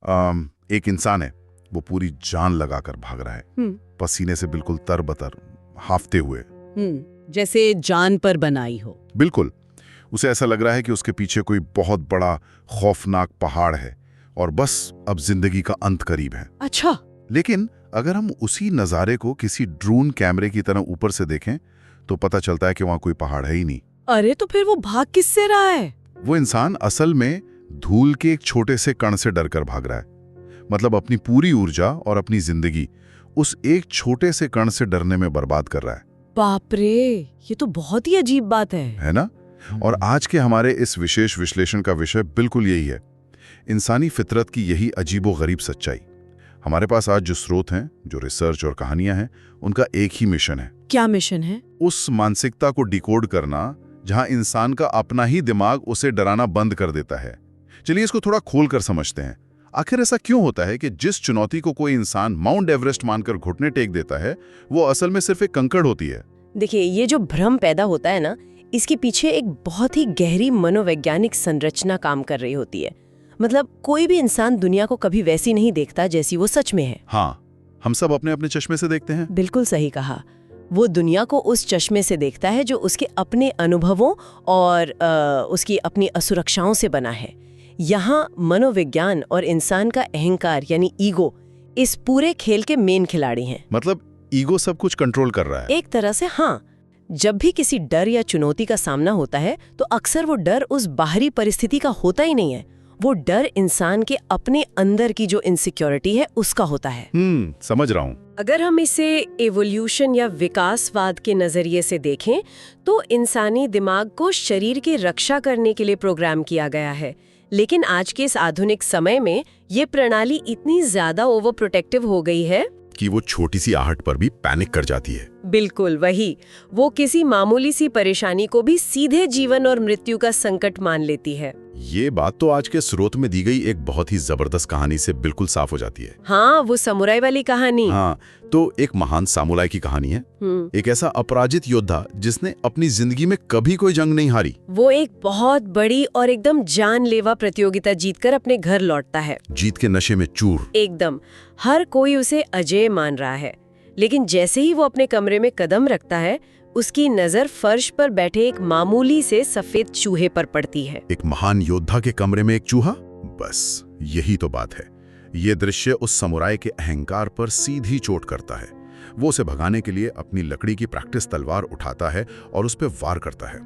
एक इंसान है, वो पूरी जान लगाकर भाग रहा है, पसीने से बिल्कुल तरबतर, हाफते हुए। जैसे जान पर बनाई हो। बिल्कुल। उसे ऐसा लग रहा है कि उसके पीछे कोई बहुत बड़ा खौफनाक पहाड़ है और बस अब जिंदगी का अंत करीब है। अच्छा। लेकिन अगर हम उसी नज़ारे को किसी ड्रोन कैमरे की तरह ऊपर से देखें तो पता चलता है कि वहां कोई पहाड़ है ही नहीं। अरे तो फिर वो भाग किससे रहा है? वो इंसान असल में धूल के एक छोटे से कण से डरकर भाग रहा है। मतलब अपनी पूरी ऊर्जा और अपनी जिंदगी उस एक छोटे से कण से डरने में बर्बाद कर रहा है। बाप रे, ये तो बहुत ही अजीब बात है ना? और आज के हमारे इस विशेष विश्लेषण का विषय बिल्कुल यही है, इंसानी फितरत की यही अजीबो-गरीब सच्चाई। हमारे पास आज जो स्रोत हैं, जो रिसर्च और कहानियां हैं, उनका एक ही मिशन है। क्या मिशन है? उस मानसिकता को डिकोड करना जहां इंसान का अपना ही दिमाग उसे डराना बंद कर देता है। चलिए इसको थोड़ा खोल कर समझते हैं। आखिर ऐसा क्यों होता है कि जिस चुनौती को कोई इंसान माउंट एवरेस्ट मानकर घुटने टेक देता है, वो असल में सिर्फ एक कंकड़ होती है? देखिए, ये जो भ्रम पैदा होता है ना, इसके पीछे एक बहुत ही गहरी मनोवैज्ञानिक संरचना काम कर रही होती है। मतलब कोई भी इंसान दुनिया को कभी वैसी नहीं देखता जैसी वो सच में है। हाँ, हम सब अपने अपने चश्मे से देखते हैं। बिल्कुल सही कहा। वो दुनिया को उस चश्मे से देखता है जो उसके अपने अनुभवों और उसकी अपनी असुरक्षाओं से बना है। यहाँ मनोविज्ञान और इंसान का अहंकार यानी ईगो इस पूरे खेल के मेन खिलाड़ी हैं। मतलब ईगो सब कुछ कंट्रोल कर रहा है? एक तरह से हाँ। जब भी किसी डर या चुनौती का सामना होता है तो अक्सर वो डर उस बाहरी परिस्थिति का होता ही नहीं है। वो डर इंसान के अपने अंदर की जो इनसिक्योरिटी है उसका होता है। समझ रहा हूँ। अगर हम इसे एवोल्यूशन या विकासवाद के नजरिए से देखें तो इंसानी दिमाग को शरीर की रक्षा करने के लिए प्रोग्राम किया गया है। लेकिन आज के इस आधुनिक समय में ये प्रणाली इतनी ज्यादा ओवर प्रोटेक्टिव हो गई है कि वो छोटी सी आहट पर भी पैनिक कर जाती है। बिल्कुल वही। वो किसी मामूली सी परेशानी को भी सीधे जीवन और मृत्यु का संकट मान लेती है। ये बात तो आज के स्रोत में दी गई एक बहुत ही जबरदस्त कहानी से बिल्कुल साफ हो जाती है। हाँ, वो समुराई वाली कहानी। हाँ, तो एक महान सामुराई की कहानी है। एक ऐसा अपराजित योद्धा जिसने अपनी जिंदगी में कभी कोई जंग नहीं हारी। वो एक बहुत बड़ी और एकदम जानलेवा प्रतियोगिता जीतकर अपने घर लौटता है। जीत के नशे में चूर। एकदम। हर कोई उसे अजय मान रहा है। लेकिन जैसे ही वो अपने कमरे में कदम रखता है, उसकी नजर फर्श पर बैठे एक मामूली से सफेद चूहे पर पड़ती है। एक महान योद्धा के कमरे में एक चूहा? बस यही तो बात है। ये दृश्य उस समुराई के अहंकार पर सीधी चोट करता है। वो उसे भगाने के लिए अपनी लकड़ी की प्रैक्टिस तलवार उठाता है और उस पर वार करता है।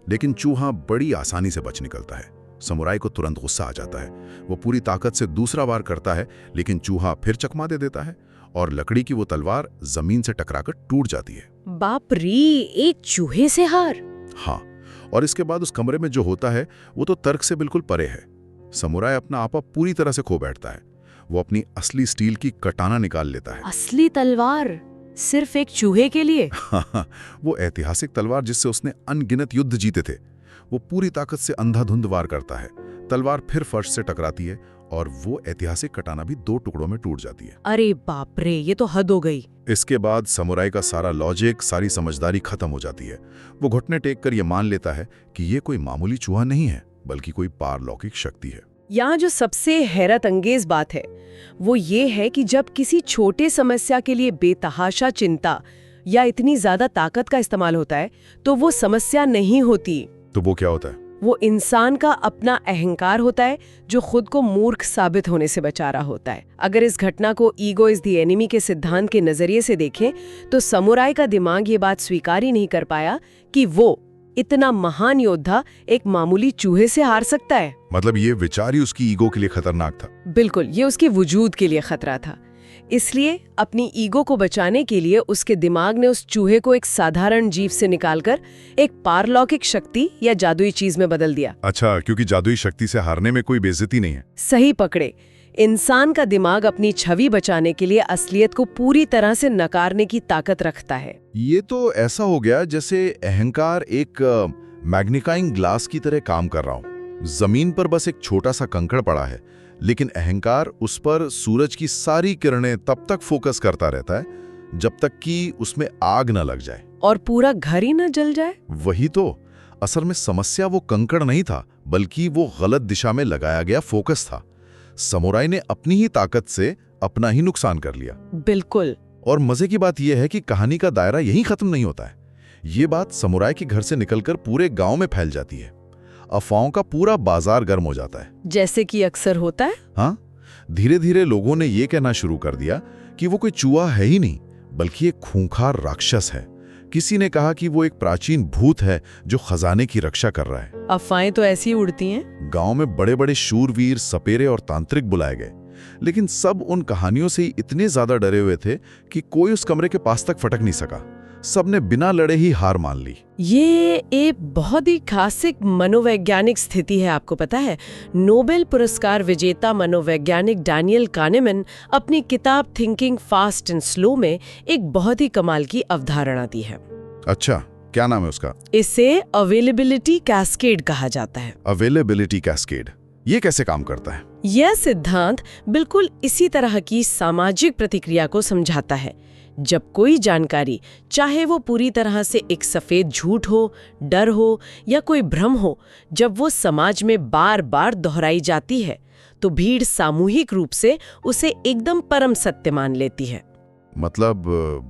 लेकिन चूहा बड़ी आसानी से बच निकलता है। समुराई को तुरंत गुस्सा आ जाता है। वो पूरी ताकत से दूसरा वार करता है, लेकिन चूहा फिर चकमा दे देता है और लकड़ी की वो तलवार जमीन से टकराकर टूट जाती है। बाप रे, एक चूहे से हार? हाँ, और इसके बाद उस कमरे में जो होता है वो तो तर्क से बिल्कुल परे है। समुराई अपना आपा पूरी तरह से खो बैठता है। वो अपनी असली स्टील की कटाना निकाल लेता है। असली तलवार सिर्फ एक चूहे के लिए? वो ऐतिहासिक तलवार जिससे उसने अनगिनत युद्ध जीते थे। वो पूरी ताकत से अंधाधुंध वार करता है। तलवार फिर फर्श से टकराती है और वो ऐतिहासिक कटाना भी 2 टुकड़ों में टूट जाती है। अरे बाप रे, ये तो हद हो गई। इसके बाद समुराई का सारा लॉजिक, सारी समझदारी खत्म हो जाती है। वो घुटने टेक कर ये मान लेता है कि ये कोई मामूली चूहा नहीं है, बल्कि कोई पारलौकिक शक्ति है। यहाँ जो सबसे हैरत अंगेज बात है वो ये है कि जब किसी छोटे समस्या के लिए बेतहाशा चिंता या इतनी ज्यादा ताकत का इस्तेमाल होता है तो वो समस्या नहीं होती। तो वो क्या होता है? वो इंसान का अपना अहंकार होता है जो खुद को मूर्ख साबित होने से बचा रहा होता है। अगर इस घटना को ईगो इज द एनिमी के सिद्धांत के नजरिए से देखें तो समुराई का दिमाग ये बात स्वीकार ही नहीं कर पाया कि वो इतना महान योद्धा एक मामूली चूहे से हार सकता है। मतलब ये विचार ही उसकी ईगो के लिए खतरनाक था। बिल्कुल, ये उसके वजूद के लिए खतरा था। इसलिए अपनी ईगो को बचाने के लिए उसके दिमाग ने उस चूहे को एक साधारण जीव से निकालकर एक पारलौकिक शक्ति या जादुई चीज में बदल दिया। अच्छा, क्योंकि जादुई शक्ति से हारने में कोई बेइज्जती नहीं है। सही पकड़े। इंसान का दिमाग अपनी छवि बचाने के लिए असलियत को पूरी तरह से नकारने की ताकत रखता है। ये तो ऐसा हो गया जैसे अहंकार एक मैग्नीफाइंग ग्लास की तरह काम कर रहा हो। जमीन पर बस एक छोटा सा कंकड़ पड़ा है, लेकिन अहंकार उस पर सूरज की सारी किरणें तब तक फोकस करता रहता है जब तक कि उसमें आग न लग जाए और पूरा घर ही न जल जाए। वही तो। असल में समस्या वो कंकड़ नहीं था, बल्कि वो गलत दिशा में लगाया गया फोकस था। समुराई ने अपनी ही ताकत से अपना ही नुकसान कर लिया। बिल्कुल। और मजे की बात यह है कि कहानी का दायरा यहीं खत्म नहीं होता है। ये बात समुराई के घर से निकलकर पूरे गांव में फैल जाती है। अफवाहों का पूरा बाजार गर्म हो जाता है, जैसे कि अक्सर होता है। हाँ, धीरे धीरे लोगों ने ये कहना शुरू कर दिया कि वो कोई चूहा है ही नहीं, बल्कि एक खूंखार राक्षस है। किसी ने कहा कि वो एक प्राचीन भूत है जो खजाने की रक्षा कर रहा है। अफवाहें तो ऐसी ही उड़ती हैं। गांव में बड़े बड़े शूरवीर, सपेरे और तांत्रिक बुलाए गए, लेकिन सब उन कहानियों से ही इतने ज्यादा डरे हुए थे कि कोई उस कमरे के पास तक फटक नहीं सका। सबने बिना लड़े ही हार मान ली। ये एक बहुत ही क्लासिक मनोवैज्ञानिक स्थिति है। आपको पता है, नोबेल पुरस्कार विजेता मनोवैज्ञानिक डैनियल कानेमैन अपनी किताब थिंकिंग फास्ट एंड स्लो में एक बहुत ही कमाल की अवधारणा दी है। अच्छा, क्या नाम है उसका? इसे अवेलेबिलिटी कैस्केड कहा जाता है। अवेलेबिलिटी कैस्केड, ये कैसे काम करता है? यह सिद्धांत बिल्कुल इसी तरह की सामाजिक प्रतिक्रिया को समझाता है। जब कोई जानकारी, चाहे वो पूरी तरह से एक सफेद झूठ हो, डर हो या कोई भ्रम हो, जब वो समाज में बार बार दोहराई जाती है तो भीड़ सामूहिक रूप से उसे एकदम परम सत्य मान लेती है। मतलब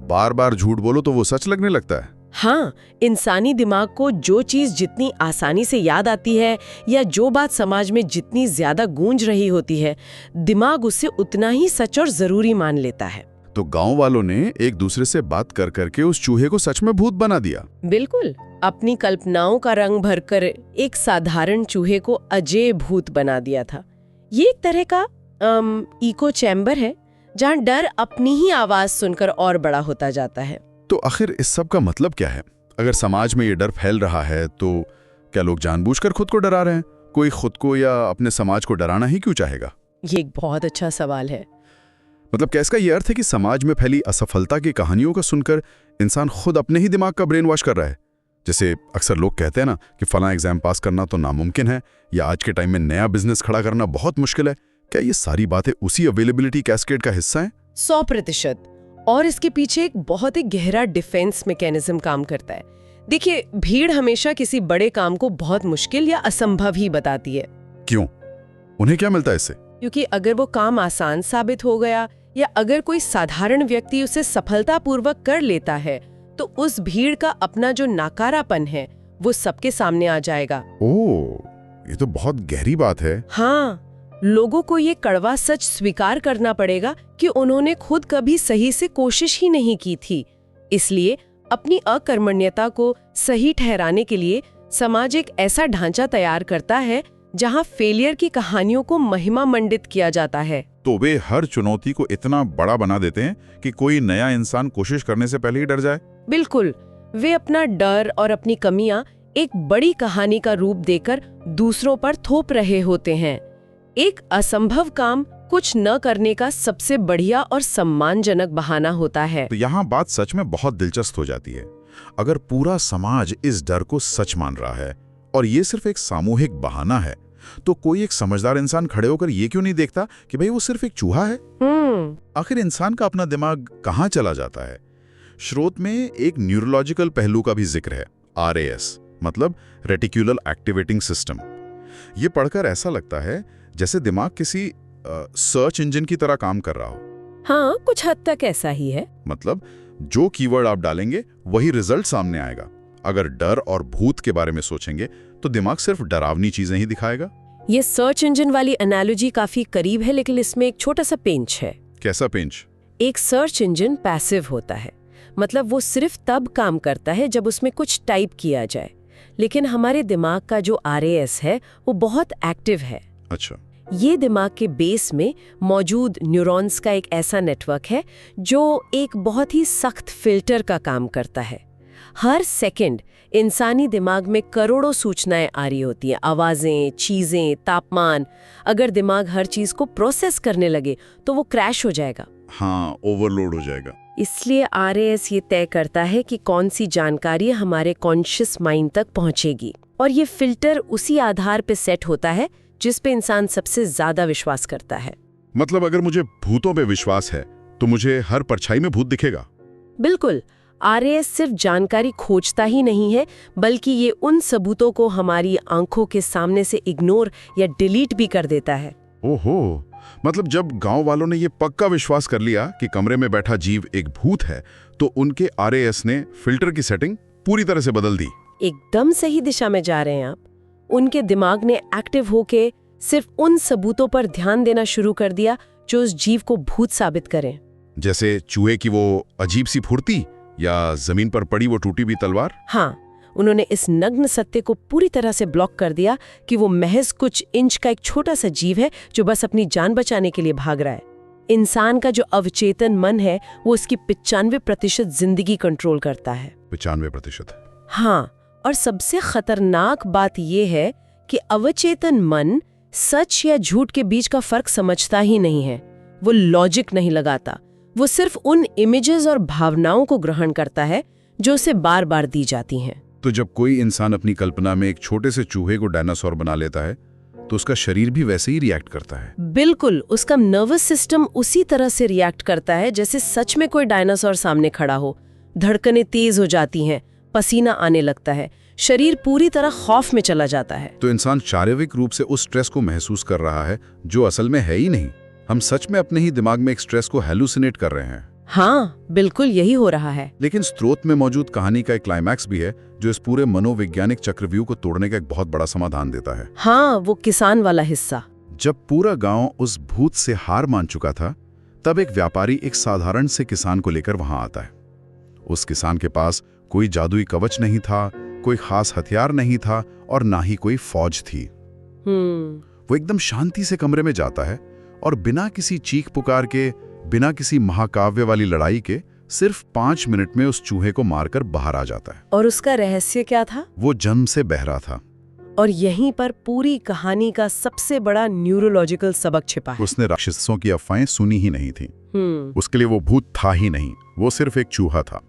बार बार झूठ बोलो तो वो सच लगने लगता है? हाँ, इंसानी दिमाग को जो चीज जितनी आसानी से याद आती है या जो बात समाज में जितनी ज्यादा गूंज रही होती है, दिमाग उसे उतना ही सच और जरूरी मान लेता है। तो गांव वालों ने एक दूसरे से बात कर करके उस चूहे को सच में भूत बना दिया। बिल्कुल, अपनी कल्पनाओं का रंग भरकर एक साधारण चूहे को अजय भूत बना दिया था। ये एक तरह का इको चैम्बर है जहां डर अपनी ही आवाज सुनकर और बड़ा होता जाता है। तो आखिर इस सब का मतलब क्या है? अगर समाज में ये डर फैल रहा है तो क्या लोग जानबूझकर खुद को डरा रहे हैं? कोई खुद को या अपने समाज को डराना ही क्यों चाहेगा? ये एक बहुत अच्छा सवाल है। मतलब क्या इसका ये अर्थ है कि समाज में फैली असफलता की कहानियों को सुनकर इंसान खुद अपने ही दिमाग का ब्रेन वॉश कर रहा है? जैसे अक्सर लोग कहते हैं ना कि फला एग्जाम पास करना तो नामुमकिन है, या आज के टाइम में नया बिजनेस खड़ा करना बहुत मुश्किल है। क्या ये सारी बातें उसी अवेलेबिलिटी कैस्केड का हिस्सा हैं? 100%। और इसके पीछे एक बहुत ही गहरा डिफेंस मैकेनिज्म काम करता है। देखिए, भीड़ हमेशा किसी बड़े काम को बहुत मुश्किल या असंभव ही बताती है। क्यों? उन्हें क्या मिलता है इससे? क्योंकि अगर वो काम आसान साबित हो गया या अगर कोई साधारण व्यक्ति उसे सफलतापूर्वक कर लेता है तो उस भीड़ का अपना जो नाकारापन है वो सबके सामने आ जाएगा। ओह, ये तो बहुत गहरी बात है। हाँ, लोगों को ये कड़वा सच स्वीकार करना पड़ेगा कि उन्होंने खुद कभी सही से कोशिश ही नहीं की थी। इसलिए अपनी अकर्मण्यता को सही ठहराने के लिए समाज एक ऐसा ढांचा तैयार करता है जहां फेलियर की कहानियों को महिमा मंडित किया जाता है। तो वे हर चुनौती को इतना बड़ा बना देते हैं कि कोई नया इंसान कोशिश करने से पहले ही डर जाए। बिल्कुल, वे अपना डर और अपनी कमियां एक बड़ी कहानी का रूप देकर दूसरों पर थोप रहे होते हैं। एक असंभव काम कुछ न करने का सबसे बढ़िया और सम्मानजनक बहाना होता है। तो यहाँ बात सच में बहुत दिलचस्प हो जाती है। अगर पूरा समाज इस डर को सच मान रहा है और ये सिर्फ एक सामूहिक बहाना है, तो कोई एक समझदार इंसान खड़े होकर ये क्यों नहीं देखता कि भाई वो सिर्फ एक चूहा है? आखिर इंसान का अपना दिमाग कहाँ चला जाता है? स्रोत में एक न्यूरोलॉजिकल पहलू का भी जिक्र है, RAS, मतलब रेटिकुलर एक्टिवेटिंग सिस्टम। ये पढ़कर ऐसा लगता है जैसे दिमाग किसी सर्च इंजन की तरह काम कर रहा हो। हाँ, कुछ हद तक ऐसा ही है। मतलब जो कीवर्ड आप डालेंगे वही रिजल्ट सामने आएगा। अगर डर और भूत के बारे में सोचेंगे तो दिमाग सिर्फ डरावनी चीजें ही दिखाएगा। ये सर्च इंजन वाली एनालॉजी काफी करीब है, लेकिन इसमें एक छोटा सा पेंच है। कैसा पेंच? एक सर्च इंजन पैसिव होता है, मतलब वो सिर्फ तब काम करता है जब उसमें कुछ टाइप किया जाए। लेकिन हमारे दिमाग का जो RAS है वो बहुत एक्टिव है। अच्छा। ये दिमाग के बेस में मौजूद न्यूरॉन्स का एक ऐसा नेटवर्क है जो एक बहुत ही सख्त फिल्टर का काम करता है। हर सेकंड इंसानी दिमाग में करोड़ों सूचनाएं आ रही होती हैं, आवाजें, चीजें, तापमान। अगर दिमाग हर चीज को प्रोसेस करने लगे तो वो क्रैश हो जाएगा। हाँ, ओवरलोड हो जाएगा। इसलिए RAS ये तय करता है कि कौन सी जानकारी हमारे कॉन्शियस माइंड तक पहुंचेगी, और ये फिल्टर उसी आधार पे सेट होता है जिस पे इंसान सबसे ज्यादा विश्वास करता है। मतलब अगर मुझे भूतों पे विश्वास है तो मुझे हर परछाई में भूत दिखेगा? बिल्कुल। RAS सिर्फ जानकारी खोजता ही नहीं है, बल्कि ये उन सबूतों को हमारी आंखों के सामने से इग्नोर या डिलीट भी कर देता है। ओहो, मतलब जब गांव वालों ने ये पक्का विश्वास कर लिया कि कमरे में बैठा जीव एक भूत है, तो उनके आरएएस ने फिल्टर की सेटिंग पूरी तरह से बदल दी। एकदम सही दिशा में जा रहे हैं आप। उनके दिमाग ने एक्टिव होके सिर्फ उन सबूतों पर ध्यान देना शुरू कर दिया जो उस जीव को भूत साबित करें। जैसे चूहे की वो अजीब सी फुर्ती या जमीन पर पड़ी वो टूटी हुई तलवार। हाँ, उन्होंने इस नग्न सत्य को पूरी तरह से ब्लॉक कर दिया कि वो महज कुछ इंच का एक छोटा सा जीव है जो बस अपनी जान बचाने के लिए भाग रहा है। इंसान का जो अवचेतन मन है वो उसकी 95% जिंदगी कंट्रोल करता है। 95%? हाँ, और सबसे खतरनाक बात यह है कि अवचेतन मन सच या झूठ के बीच का फर्क समझता ही नहीं है। वो लॉजिक नहीं लगाता, वो सिर्फ उन इमेजेस और भावनाओं को ग्रहण करता है जो उसे बार बार दी जाती हैं। तो जब कोई इंसान अपनी कल्पना में एक छोटे से चूहे को डायनासोर बना लेता है, तो उसका शरीर भी वैसे ही रिएक्ट करता है। बिल्कुल, उसका नर्वस सिस्टम उसी तरह से रिएक्ट करता है जैसे सच में कोई डायनासोर सामने खड़ा हो। धड़कनें तेज हो जाती हैं, पसीना आने लगता है, शरीर पूरी तरह खौफ में चला जाता है। तो इंसान शारीरिक रूप से उस स्ट्रेस को महसूस कर रहा है जो असल में है ही नहीं। हम सच में अपने ही दिमाग में एक स्ट्रेस को हैलुसिनेट कर रहे हैं। हाँ, बिल्कुल यही हो रहा है। लेकिन स्रोत में मौजूद कहानी का एक क्लाइमैक्स भी है जो इस पूरे मनोवैज्ञानिक चक्रव्यूह को तोड़ने का एक बहुत बड़ा समाधान देता है। हाँ, वो किसान वाला हिस्सा। जब पूरा गांव उस भूत से हार मान चुका था, तब एक व्यापारी एक साधारण से किसान को लेकर वहां आता है। उस किसान के पास कोई जादुई कवच नहीं था, कोई खास हथियार नहीं था और ना ही कोई फौज थी। वो एकदम शांति से कमरे में जाता है और बिना किसी चीख पुकार के, बिना किसी महाकाव्य वाली लड़ाई के, सिर्फ 5 मिनट में उस चूहे को मारकर बाहर आ जाता है। और उसका रहस्य क्या था? वो जन्म से बहरा था। और यहीं पर पूरी कहानी का सबसे बड़ा न्यूरोलॉजिकल सबक छिपा है। उसने राक्षसों की अफवाहें सुनी ही नहीं थी। उसके लिए वो भूत था ही नहीं, वो सिर्फ एक चूहा था।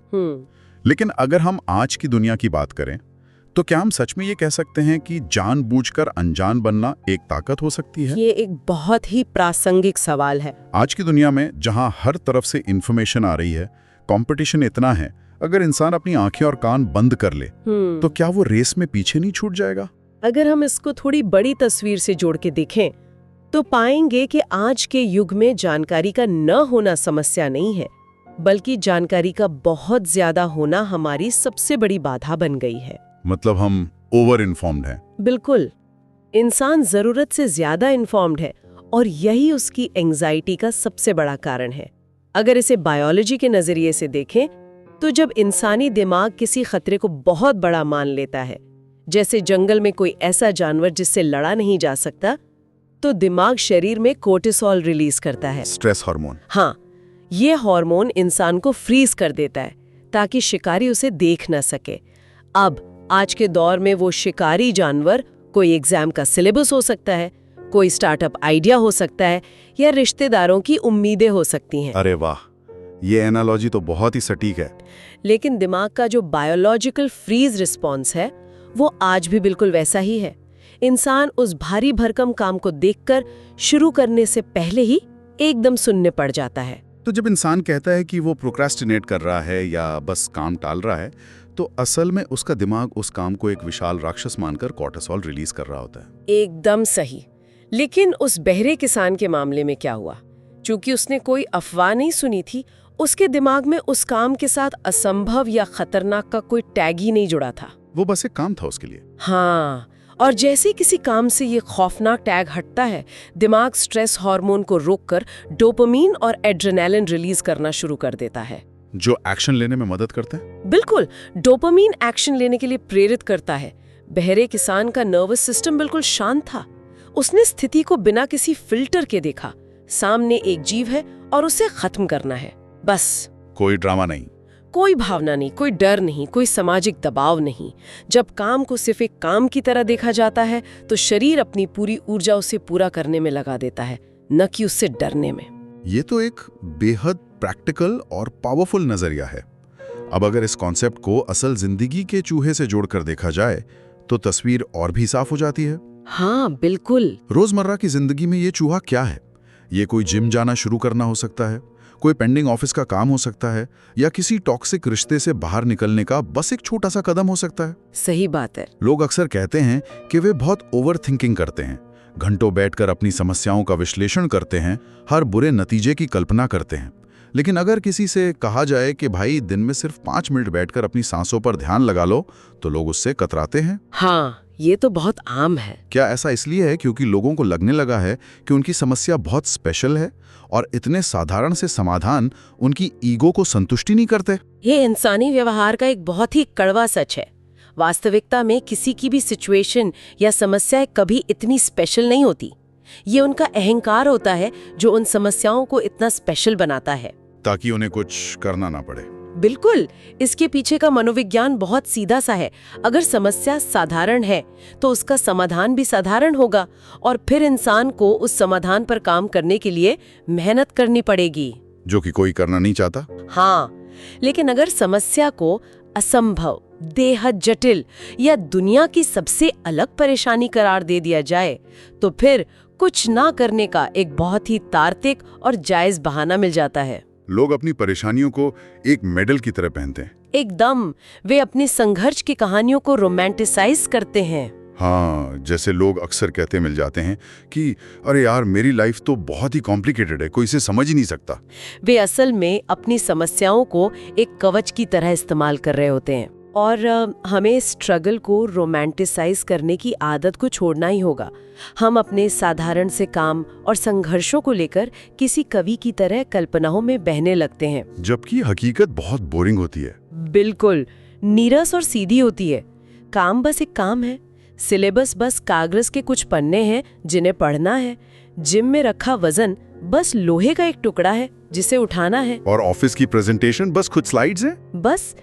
लेकिन अगर हम आज की दुनिया की बात करें, तो क्या हम सच में ये कह सकते हैं कि जानबूझकर अनजान बनना एक ताकत हो सकती है? ये एक बहुत ही प्रासंगिक सवाल है। आज की दुनिया में जहां हर तरफ से इंफॉर्मेशन आ रही है, कंपटीशन इतना है, अगर इंसान अपनी आंखें और कान बंद कर ले, तो क्या वो रेस में पीछे नहीं छूट जाएगा? अगर हम इसको थोड़ी बड़ी तस्वीर से जोड़ के देखें, तो पाएंगे कि आज के युग में जानकारी का न होना समस्या नहीं है, बल्कि जानकारी का बहुत ज्यादा होना हमारी सबसे बड़ी बाधा बन गई है। मतलब हम ओवर इन्फॉर्म्ड हैं। बिल्कुल, इंसान जरूरत से ज्यादा इन्फॉर्म्ड है और यही उसकी एंजाइटी का सबसे बड़ा कारण है। अगर इसे बायोलॉजी के नजरिए से देखें, तो जब इंसानी दिमाग किसी खतरे को बहुत बड़ा मान लेता है, जैसे जंगल में कोई ऐसा जानवर जिससे लड़ा नहीं जा सकता, तो दिमाग शरीर में कोर्टिसोल रिलीज करता है, स्ट्रेस हार्मोन। हाँ, ये हार्मोन इंसान को फ्रीज कर देता है ताकि शिकारी उसे देख न सके। अब आज के दौर में वो शिकारी जानवर कोई एग्जाम का सिलेबस हो सकता है, कोई स्टार्टअप आइडिया हो सकता है, या रिश्तेदारों की उम्मीदें हो सकती हैं। अरे वाह, ये एनालॉजी तो बहुत ही सटीक है। लेकिन दिमाग का जो बायोलॉजिकल फ्रीज रिस्पॉन्स है, वो आज भी बिल्कुल वैसा ही है। इंसान उस भारी भरकम काम को देखकर शुरू करने से पहले ही एकदम सुनने पड़ जाता है। तो जब इंसान कहता है कि वो प्रोक्रेस्टिनेट कर रहा है या बस काम टाल रहा है, तो असल में उसका दिमाग उस काम को एक विशाल राक्षस मानकर कोर्टिसोल रिलीज कर रहा होता है। एकदम सही। लेकिन उस बहरे किसान के मामले में क्या हुआ? चूंकि उसने कोई अफवाह नहीं सुनी थी, उसके दिमाग में उस काम के साथ असंभव या खतरनाक का कोई टैग ही नहीं जुड़ा था। वो बस एक काम था उसके लिए। हाँ, और जैसे किसी काम से ये खौफनाक टैग हटता है, दिमाग स्ट्रेस हार्मोन को रोककर डोपामिन और एड्रेनालिन रिलीज करना शुरू कर देता है, जो एक्शन लेने में मदद करता है। बिल्कुल, डोपामिन एक्शन लेने के लिए प्रेरित करता है। बहरे किसान का नर्वस सिस्टम बिल्कुल शांत था। उसने स्थिति को बिना किसी फिल्टर के देखा। सामने एक जीव है और उसे खत्म करना है, बस। कोई ड्रामा नहीं, कोई भावना नहीं, कोई डर नहीं, कोई सामाजिक दबाव नहीं। जब काम को सिर्फ एक काम की तरह देखा जाता है, तो शरीर अपनी पूरी ऊर्जा उसे पूरा करने में लगा देता है, न कि उससे डरने में। ये तो एक बेहद प्रैक्टिकल और पावरफुल नजरिया है। अब अगर इस कॉन्सेप्ट को असल जिंदगी के चूहे से जोड़कर देखा जाए, तो तस्वीर और भी साफ हो जाती है। हाँ, बिल्कुल। रोजमर्रा की जिंदगी में ये चूहा क्या है? ये कोई जिम जाना शुरू करना हो सकता है, कोई पेंडिंग ऑफिस का काम हो सकता है, या किसी टॉक्सिक रिश्ते से बाहर निकलने का बस एक छोटा सा कदम हो सकता है। सही बात है। लोग अक्सर कहते हैं कि वे बहुत ओवर थिंकिंग करते हैं, घंटों बैठकर अपनी समस्याओं का विश्लेषण करते हैं, हर बुरे नतीजे की कल्पना करते हैं। लेकिन अगर किसी से कहा जाए कि भाई दिन में सिर्फ 5 मिनट बैठकर अपनी सांसों पर ध्यान लगा लो, तो लोग उससे कतराते हैं। हाँ, ये तो बहुत आम है। क्या ऐसा इसलिए है क्योंकि लोगों को लगने लगा है कि उनकी समस्या बहुत स्पेशल है और इतने साधारण से समाधान उनकी ईगो को संतुष्टि नहीं करते? ये इंसानी व्यवहार का एक बहुत ही कड़वा सच है। वास्तविकता में किसी की भी सिचुएशन या समस्या कभी इतनी स्पेशल नहीं होती। ये उनका अहंकार होता है जो उन समस्याओं को इतना स्पेशल बनाता है, ताकि उन्हें कुछ करना ना पड़े। बिल्कुल। इसके पीछे का मनोविज्ञान बहुत सीधा सा है। अगर समस्या साधारण है तो उसका समाधान भी साधारण होगा और फिर इंसान को उस समाधान पर काम करने के लिए मेहनत करनी पड़ेगी, जो कि कोई करना नहीं चाहता। हाँ, लेकिन अगर समस्या को असंभव, बेहद जटिल या दुनिया की सबसे अलग परेशानी करार दे दिया जाए तो फिर कुछ ना करने का एक बहुत ही तार्किक और जायज बहाना मिल जाता है। लोग अपनी परेशानियों को एक मेडल की तरह पहनते हैं। एकदम, वे अपनी संघर्ष की कहानियों को रोमांटिसाइज करते हैं। हाँ, जैसे लोग अक्सर कहते मिल जाते हैं कि अरे यार मेरी लाइफ तो बहुत ही कॉम्प्लिकेटेड है, कोई इसे समझ ही नहीं सकता। वे असल में अपनी समस्याओं को एक कवच की तरह इस्तेमाल कर रहे होते हैं और हमें स्ट्रगल को रोमांटिसाइज करने की आदत को छोड़ना ही होगा। हम अपने साधारण से काम और संघर्षों को लेकर किसी कवि की तरह कल्पनाओं में बहने लगते हैं, जबकि हकीकत बहुत बोरिंग होती है। बिल्कुल नीरस और सीधी होती है। काम बस एक काम है, सिलेबस बस कागज के कुछ पन्ने हैं जिन्हें पढ़ना है, जिम में रखा वजन बस लोहे का एक टुकड़ा है जिसे उठाना है, और ऑफिस की प्रेजेंटेशन बस कुछ स्लाइड्स हैं। बस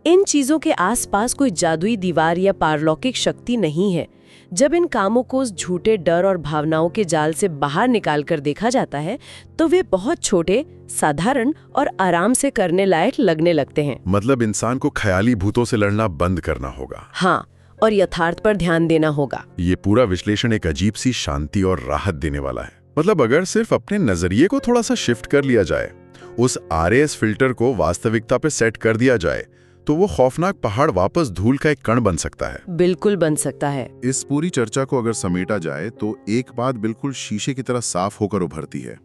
इन चीजों के आसपास कोई जादुई दीवार या पारलौकिक शक्ति नहीं है। जब इन कामों को उस झूठे डर और भावनाओं के जाल से बाहर निकालकर देखा जाता है तो वे बहुत छोटे, साधारण और आराम से करने लायक लगने लगते हैं। मतलब इंसान को ख्याली भूतों से लड़ना बंद करना होगा। हाँ, और यथार्थ पर ध्यान देना होगा। ये पूरा विश्लेषण एक अजीब सी शांति और राहत देने वाला है। मतलब अगर सिर्फ अपने नजरिए को थोड़ा सा शिफ्ट कर लिया जाए, उस RAS फिल्टर को वास्तविकता पे सेट कर दिया जाए, तो वो खौफनाक पहाड़ वापस धूल का एक कण बन सकता है। बिल्कुल बन सकता है। इस पूरी चर्चा को अगर समेटा जाए तो एक बात बिल्कुल शीशे की तरह साफ होकर उभरती है,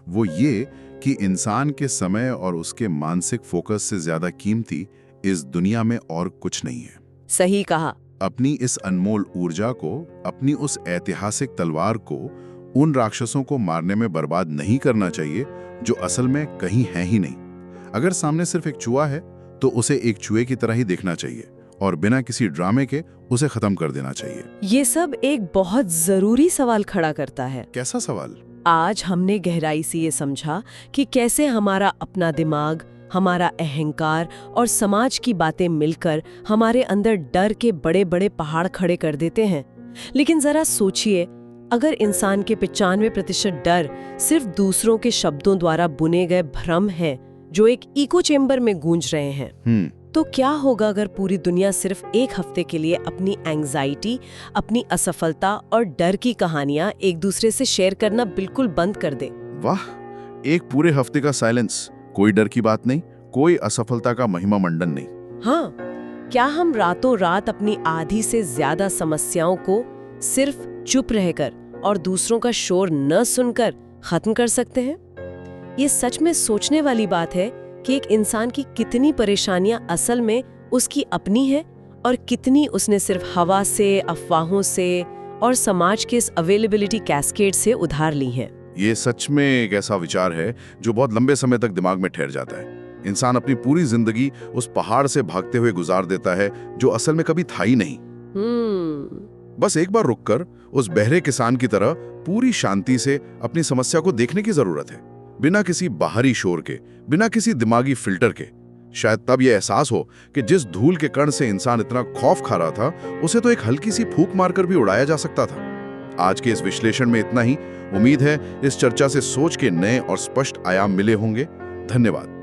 वो ये कि इंसान के समय और उसके मानसिक फोकस से ज्यादा कीमती इस दुनिया में और कुछ नहीं है। सही कहा। अपनी इस अनमोल ऊर्जा को, अपनी उस ऐतिहासिक तलवार को उन राक्षसों को मारने में बर्बाद नहीं करना चाहिए जो असल में कहीं है ही नहीं। अगर सामने सिर्फ एक चूहा है तो उसे एक चूहे की तरह ही देखना चाहिए और बिना किसी ड्रामे के उसे खत्म कर देना चाहिए। ये सब एक बहुत जरूरी सवाल खड़ा करता है। कैसा सवाल? आज हमने गहराई से ये समझा कि कैसे हमारा अपना दिमाग, हमारा अहंकार और समाज की बातें मिलकर हमारे अंदर डर के बड़े बड़े पहाड़ खड़े कर देते हैं। लेकिन जरा सोचिए, अगर इंसान के 95% डर सिर्फ दूसरों के शब्दों द्वारा बुने गए भ्रम हैं जो एक इको चेम्बर में गूंज रहे हैं, तो क्या होगा अगर पूरी दुनिया सिर्फ एक हफ्ते के लिए अपनी एंग्जाइटी, अपनी असफलता और डर की कहानियां एक दूसरे से शेयर करना बिल्कुल बंद कर दे? वाह, एक पूरे हफ्ते का साइलेंस, कोई डर की बात नहीं, कोई असफलता का महिमा मंडन नहीं। हाँ, क्या हम रातों रात अपनी आधी से ज्यादा समस्याओं को सिर्फ चुप रहकर और दूसरों का शोर न सुनकर खत्म कर सकते हैं? ये सच में सोचने वाली बात है कि एक इंसान की कितनी परेशानियां असल में उसकी अपनी है और कितनी उसने सिर्फ हवा से, अफवाहों से और समाज के इस अवेलेबिलिटी कैस्केड से उधार ली हैं। ये सच में एक ऐसा विचार है जो बहुत लंबे समय तक दिमाग में ठहर जाता है। इंसान अपनी पूरी जिंदगी उस पहाड़ से भागते हुए गुजार देता है जो असल में कभी था ही नहीं। बस एक बार रुककर उस बहरे किसान की तरह पूरी शांति से अपनी समस्या को देखने की जरूरत है, बिना किसी बाहरी शोर के, बिना किसी दिमागी फिल्टर के। शायद तब यह एहसास हो कि जिस धूल के कण से इंसान इतना खौफ खा रहा था, उसे तो एक हल्की सी फूंक मारकर भी उड़ाया जा सकता था। आज के इस विश्लेषण में इतना ही। उम्मीद है इस चर्चा से सोच के नए और स्पष्ट आयाम मिले होंगे। धन्यवाद।